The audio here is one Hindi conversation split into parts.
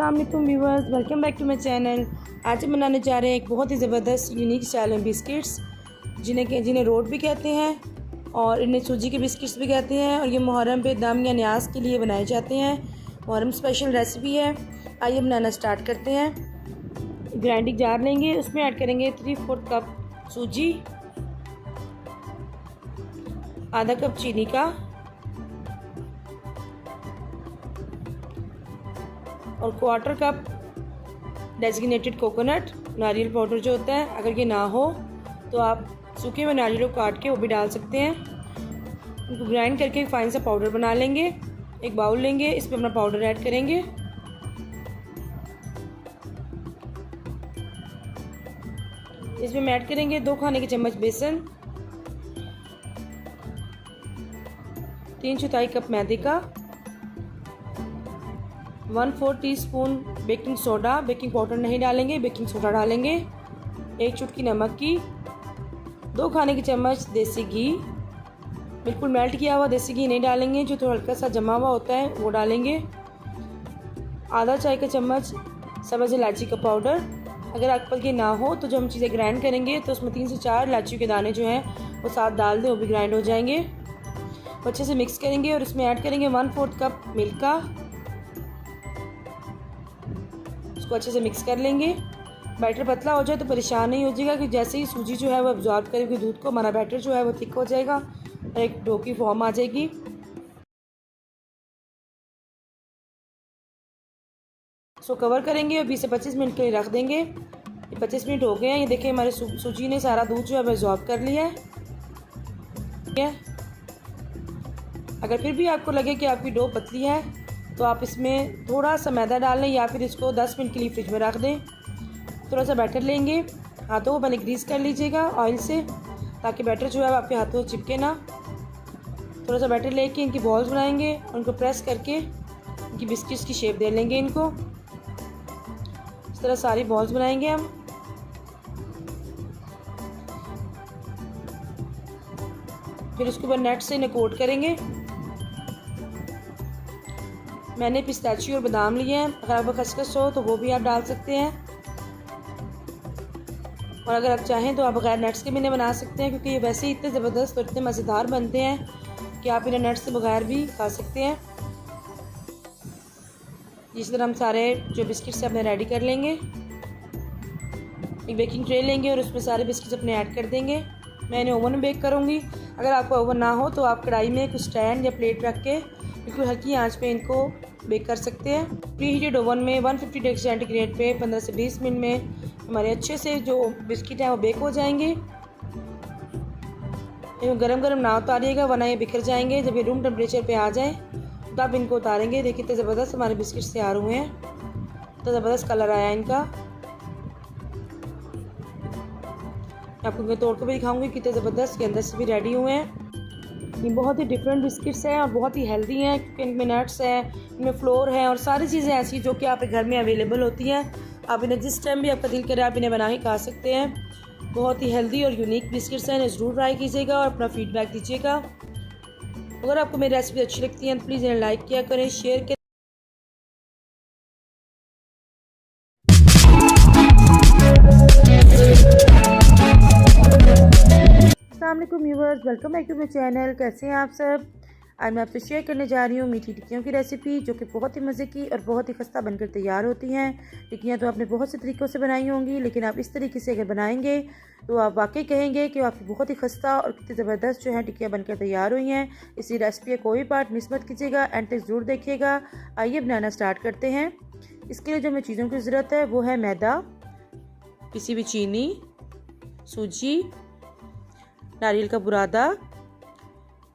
अस्सलाम वालेकुम viewers, welcome back to my channel. आज हम बनाने जा रहे हैं एक बहुत ही ज़बरदस्त यूनिक स्टाइल में बिस्किट्स, जिन्हें रोट भी कहते हैं और इन्हें सूजी के बिस्किट्स भी कहते हैं। और ये मुहर्रम पे दम या न्याज के लिए बनाए जाते हैं। मुहर्रम स्पेशल रेसिपी है। आइए बनाना स्टार्ट करते हैं। ग्राइंडिंग जार लेंगे, उसमें ऐड करेंगे 3/4 कप सूजी, आधा कप चीनी का और 1/4 कप डेजिग्नेटेड कोकोनट नारियल पाउडर जो होता है। अगर ये ना हो तो आप सूखे हुए नारियल को काट के वो भी डाल सकते हैं। उनको ग्राइंड करके एक फाइन सा पाउडर बना लेंगे। एक बाउल लेंगे, इस पर अपना पाउडर ऐड करेंगे। इसमें हम ऐड करेंगे 2 खाने के चम्मच बेसन, 3/4 कप मैदे का, 1/4 teaspoon baking soda, baking powder नहीं डालेंगे, बेकिंग सोडा डालेंगे, 1 चुटकी नमक की, 2 खाने के चम्मच देसी घी, बिल्कुल मेल्ट किया हुआ देसी घी नहीं डालेंगे, जो तो हल्का सा जमा हुआ होता है वो डालेंगे, आधा चाय का चम्मच सब्ज़ इलायची का पाउडर। अगर आपके पास ये ना हो तो जो हम चीज़ें ग्राइंड करेंगे तो उसमें 3 से 4 इलायची के दाने जो हैं वो साथ डाल दें, वो भी ग्राइंड हो जाएंगे। अच्छे से मिक्स करेंगे और इसमें ऐड करेंगे 1/4 कप मिल्क का। इसको अच्छे से मिक्स कर लेंगे। बैटर पतला हो जाए तो परेशान नहीं हो जाएगा कि जैसे ही सूजी जो है वो अब्जॉर्ब करेगी दूध को, हमारा बैटर जो है वो थिक हो जाएगा और एक डो की फॉर्म आ जाएगी। इसको कवर करेंगे और 20 से 25 मिनट के लिए रख देंगे। ये 25 मिनट हो गए हैं। ये देखिए हमारे सूजी ने सारा दूध जो है वो अब्जॉर्ब कर लिया है। ठीक है, अगर फिर भी आपको लगे कि आपकी डो पतली है तो आप इसमें थोड़ा सा मैदा डाल लें या फिर इसको 10 मिनट के लिए फ्रिज में रख दें। थोड़ा सा बैटर लेंगे, हाथों को पहले ग्रीस कर लीजिएगा ऑयल से, ताकि बैटर जो है आपके हाथों से चिपके ना। थोड़ा सा बैटर लेके इनकी बॉल्स बनाएंगे और उनको प्रेस करके इनकी बिस्किट्स की शेप दे लेंगे। इनको इस तरह सारी बॉल्स बनाएंगे हम। फिर उसके ऊपर नेट से इन्हें कोट करेंगे। मैंने पिस्ताचियो और बादाम लिए हैं, अगर आपको खसखस हो तो वो भी आप डाल सकते हैं। और अगर आप चाहें तो आप बगैर नट्स के भी इन्हें बना सकते हैं, क्योंकि ये वैसे ही इतने ज़बरदस्त और इतने मज़ेदार बनते हैं कि आप इन्हें नट्स के बगैर भी खा सकते हैं। इस तरह हम सारे जो बिस्किट्स अपने रेडी कर लेंगे। एक बेकिंग ट्रे लेंगे और उसमें सारे बिस्किट्स अपने ऐड कर देंगे। मैं इन्हें ओवन में बेक करूँगी। अगर आपका ओवन ना हो तो आप कढ़ाई में कुछ स्टैंड या प्लेट रख के बिल्कुल हल्की आंच पे इनको बेक कर सकते हैं। प्री हीटेड ओवन में 150 डिग्री सेंटीग्रेड पे 15 से 20 मिनट में हमारे अच्छे से जो बिस्किट हैं वो बेक हो जाएंगे। इनको गरम गरम ना उतारिएगा वरना ये बिखर जाएंगे। जब ये रूम टेम्परेचर पे आ जाए तो आप इनको उतारेंगे। देखिए कितने ज़बरदस्त हमारे बिस्किट्स तैयार हुए हैं, तो ज़बरदस्त कलर आया इनका। आपको इनको तोड़ कर भी दिखाऊंगी कितने ज़बरदस्त के अंदर से भी रेडी हुए हैं। ये बहुत ही डिफरेंट बिस्किट्स हैं और बहुत ही हेल्दी हैं, क्योंकि इनमें नट्स हैं, इनमें फ्लोर है और सारी चीज़ें ऐसी जो कि आपके घर में अवेलेबल होती हैं। आप इन्हें जिस टाइम भी आपका दिल करे आप इन्हें बना के खा सकते हैं। बहुत ही हेल्दी और यूनिक बिस्किट्स हैं। इन्हें ज़रूर ट्राई कीजिएगा और अपना फीडबैक दीजिएगा। अगर आपको मेरी रेसिपी अच्छी लगती है तो प्लीज़ इन्हें लाइक किया करें, शेयर करें। अस्सलाम वालेकुम viewers, welcome back to my channel. कैसे हैं आप सब? आज मैं आपसे शेयर करने जा रही हूँ मीठी टिक्कियों की रेसिपी, जो कि बहुत ही मज़े की और बहुत ही खस्ता बनकर तैयार होती हैं। टिक्कियाँ तो आपने बहुत से तरीक़ों से बनाई होंगी, लेकिन आप इस तरीके से अगर बनाएंगे तो आप वाकई कहेंगे कि आपकी बहुत ही खस्ता और कितनी ज़बरदस्त जो है टिक्कियाँ बनकर तैयार हुई हैं। इसी रेसिपी का कोई पार्ट मिस मत कीजिएगा, एंड तक ज़रूर देखिएगा। आइए बनाना स्टार्ट करते हैं। इसके लिए जो हमें चीज़ों की ज़रूरत है वो है मैदा, पिसी हुई चीनी, सूजी, नारियल का बुरादा,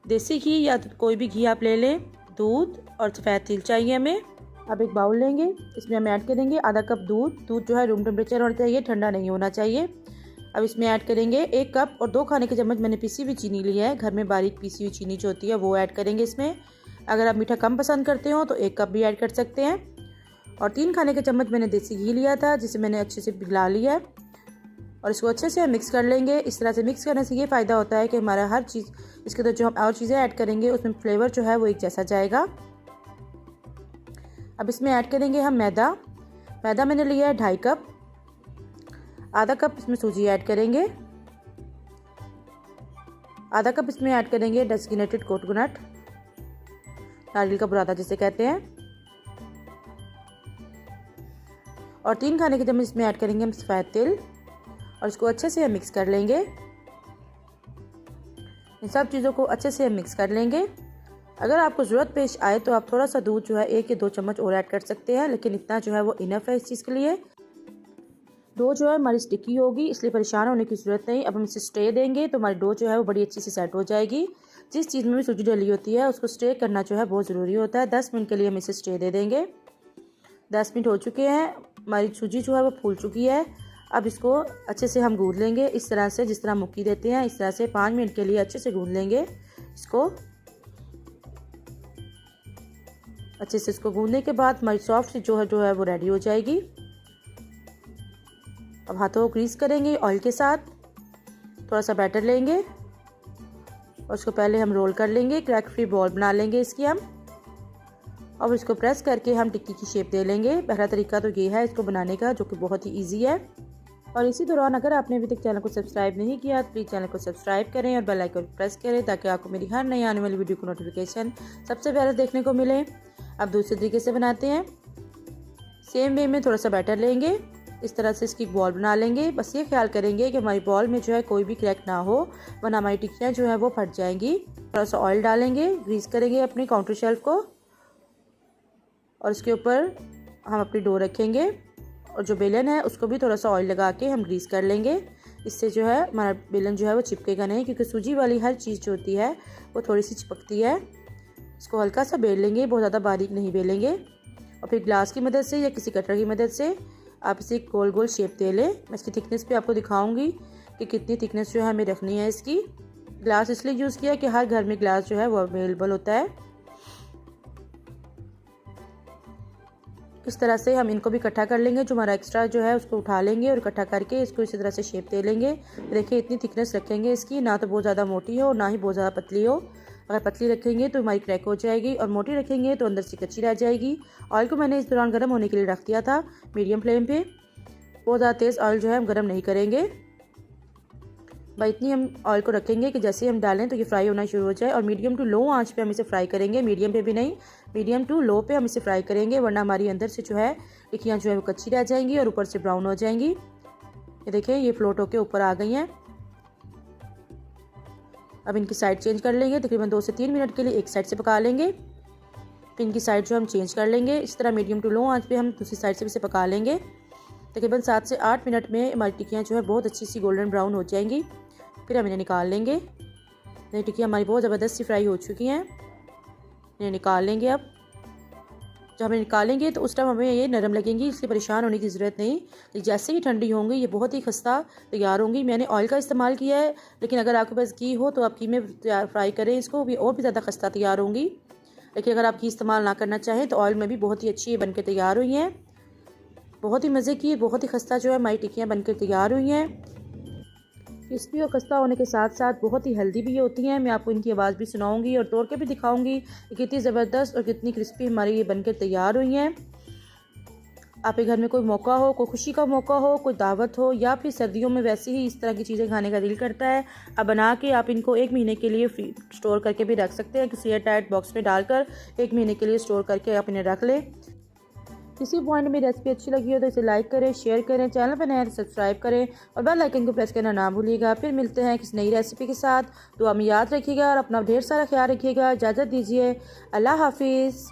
देसी घी या कोई भी घी आप ले लें, दूध और सफ़ेद तिल चाहिए हमें। अब एक बाउल लेंगे, इसमें हम ऐड करेंगे आधा कप दूध। दूध जो है रूम टेम्परेचर होना चाहिए, ठंडा नहीं होना चाहिए। अब इसमें ऐड करेंगे 1 कप और 2 खाने के चम्मच मैंने पिसी हुई चीनी ली है। घर में बारीक पिसी हुई चीनी जो होती है वो ऐड करेंगे इसमें। अगर आप मीठा कम पसंद करते हो तो 1 कप भी ऐड कर सकते हैं। और 3 खाने के चम्मच मैंने देसी घी लिया था, जिसे मैंने अच्छे से पिघला लिया है और इसको अच्छे से मिक्स कर लेंगे। इस तरह से मिक्स करने से ये फ़ायदा होता है कि हमारा हर चीज़, इसके अंदर जो हम और चीज़ें ऐड करेंगे उसमें फ्लेवर जो है वो एक जैसा जाएगा। अब इसमें ऐड करेंगे हम मैदा। मैदा मैंने लिया है 2.5 कप। आधा कप इसमें सूजी ऐड करेंगे। आधा कप इसमें ऐड करेंगे डेसिग्नेटेड कोकोनट, नारियल का बुरादा जिसे कहते हैं। और 3 खाने के चम्मच इसमें ऐड करेंगे हम सफ़ेद तिल और इसको अच्छे से हम मिक्स कर लेंगे। इन सब चीज़ों को अच्छे से हम मिक्स कर लेंगे। अगर आपको ज़रूरत पेश आए तो आप थोड़ा सा दूध जो है 1 या 2 चम्मच और ऐड कर सकते हैं, लेकिन इतना जो है वो इनफ है इस चीज़ के लिए। डो जो है हमारी स्टिकी होगी, इसलिए परेशान होने की ज़रूरत नहीं। अब हम इसे स्टे देंगे तो हमारी डो जो है वो बड़ी अच्छी से सेट हो जाएगी। जिस चीज़ में भी सूजी डली होती है उसको स्टे करना जो है बहुत ज़रूरी होता है। 10 मिनट के लिए हम इसे स्टे दे देंगे। 10 मिनट हो चुके हैं, हमारी सूजी जो है वो फूल चुकी है। अब इसको अच्छे से हम गूंद लेंगे, इस तरह से जिस तरह मुक्की देते हैं इस तरह से 5 मिनट के लिए अच्छे से गूंद लेंगे। इसको अच्छे से इसको गूंदने के बाद हमारी सॉफ्ट जो है वो रेडी हो जाएगी। अब हाथों को ग्रीस करेंगे ऑयल के साथ, थोड़ा सा बैटर लेंगे और उसको पहले हम रोल कर लेंगे, क्रैक फ्री बॉल बना लेंगे इसकी हम। और इसको प्रेस करके हम टिक्की की शेप दे लेंगे। पहला तरीका तो ये है इसको बनाने का, जो कि बहुत ही इजी है। और इसी दौरान अगर आपने अभी तक चैनल को सब्सक्राइब नहीं किया तो प्लीज़ चैनल को सब्सक्राइब करें और बेल आइकन प्रेस करें ताकि आपको मेरी हर नई आने वाली वीडियो को नोटिफिकेशन सबसे पहले देखने को मिले। अब दूसरे तरीके से बनाते हैं। सेम वे में थोड़ा सा बैटर लेंगे, इस तरह से इसकी बॉल बना लेंगे। बस ये ख्याल करेंगे कि हमारी बॉल में जो है कोई भी क्रैक ना हो, वरना हमारी टिक्कियाँ जो है वो फट जाएंगी। थोड़ा सा ऑयल डालेंगे, ग्रीस करेंगे अपनी काउंटर शेल्फ को और इसके ऊपर हम अपनी डो रखेंगे और जो बेलन है उसको भी थोड़ा सा ऑयल लगा के हम ग्रीस कर लेंगे। इससे जो है हमारा बेलन जो है वो चिपकेगा नहीं, क्योंकि सूजी वाली हर चीज़ जो होती है वो थोड़ी सी चिपकती है। इसको हल्का सा बेल लेंगे, बहुत ज़्यादा बारीक नहीं बेलेंगे। और फिर ग्लास की मदद से या किसी कटर की मदद से आप इसे गोल गोल शेप दे लें। मैं इसकी थिकनेस पे आपको दिखाऊंगी कि कितनी थिकनेस जो है हमें रखनी है इसकी। ग्लास इसलिए यूज़ किया कि हर घर में ग्लास जो है वो अवेलेबल होता है। इस तरह से हम इनको भी इकट्ठा कर लेंगे। जो हमारा एक्स्ट्रा जो है उसको उठा लेंगे और इकट्ठा करके इसको इसी तरह से शेप दे लेंगे। देखिए इतनी थिकनेस रखेंगे इसकी, ना तो बहुत ज़्यादा मोटी हो ना ही बहुत ज़्यादा पतली हो। अगर पतली रखेंगे तो हमारी क्रैक हो जाएगी और मोटी रखेंगे तो अंदर से कच्ची रह जाएगी। ऑयल को मैंने इस दौरान गर्म होने के लिए रख दिया था मीडियम फ्लेम पे। बहुत ज़्यादा तेज़ ऑयल जो है हम गर्म नहीं करेंगे, भाई इतनी हम ऑयल को रखेंगे कि जैसे हम डालें तो ये फ्राई होना शुरू हो जाए। और मीडियम टू लो आंच पे हम इसे फ्राई करेंगे, मीडियम पे भी नहीं, मीडियम टू लो पे हम इसे फ्राई करेंगे, वरना हमारी अंदर से जो है टिक्कियाँ जो है वो कच्ची रह जाएंगी और ऊपर से ब्राउन हो जाएंगी। ये देखिए ये फ्लोट होके ऊपर आ गई हैं। अब इनकी साइड चेंज कर लेंगे, तकरीबन 2 से 3 मिनट के लिए एक साइड से पका लेंगे। फिर इनकी साइड जो हम चेंज कर लेंगे, इस तरह मीडियम टू लो आंच पे हम दूसरी साइड से भी इसे पका लेंगे। तकरीबन 7 से 8 मिनट में हमारी टिक्कियाँ जो है बहुत अच्छी सी गोल्डन ब्राउन हो जाएंगी। फिर हम इन्हें निकाल लेंगे। ये टिक्कियाँ हमारी बहुत ज़बरदस्त सी फ्राई हो चुकी हैं, इन्हें निकाल लेंगे। अब जब हमें निकालेंगे तो उस टाइम हमें ये नरम लगेंगी, इसलिए परेशान होने की ज़रूरत नहीं। जैसे ही ठंडी होंगी ये बहुत ही खस्ता तैयार होंगी। मैंने ऑयल का इस्तेमाल किया है, लेकिन अगर आपके पास घी हो तो आप घी में फ्राई करें इसको, भी और भी ज़्यादा खस्ता तैयार होंगी। लेकिन अगर आप घी इस्तेमाल ना करना चाहें तो ऑयल में भी बहुत ही अच्छी बन के तैयार हुई हैं। बहुत ही मज़े की, बहुत ही खस्ता जो है हमारी टिक्कियाँ बन के तैयार हुई हैं। क्रिस्पी और खस्ता होने के साथ साथ बहुत ही हेल्दी भी होती हैं। मैं आपको इनकी आवाज़ भी सुनाऊंगी और तोड़ के भी दिखाऊंगी कि कितनी ज़बरदस्त और कितनी क्रिस्पी हमारी ये बनकर तैयार हुई हैं। आपके घर में कोई मौका हो, कोई खुशी का मौका हो, कोई दावत हो, या फिर सर्दियों में वैसे ही इस तरह की चीज़ें खाने का दिल करता है, अब बना के आप इनको 1 महीने के लिए फ्री स्टोर करके भी रख सकते हैं। किसी एयर टाइट बॉक्स में डालकर 1 महीने के लिए स्टोर करके आप इन्हें रख लें। किसी पॉइंट में रेसिपी अच्छी लगी हो तो इसे लाइक करें, शेयर करें, चैनल पर नए हैं तो सब्सक्राइब करें और बेल आइकन को प्रेस करना ना भूलिएगा। फिर मिलते हैं किसी नई रेसिपी के साथ। दुआ में याद रखिएगा और अपना ढेर सारा ख्याल रखिएगा। इजाज़त दीजिए, अल्लाह हाफिज़।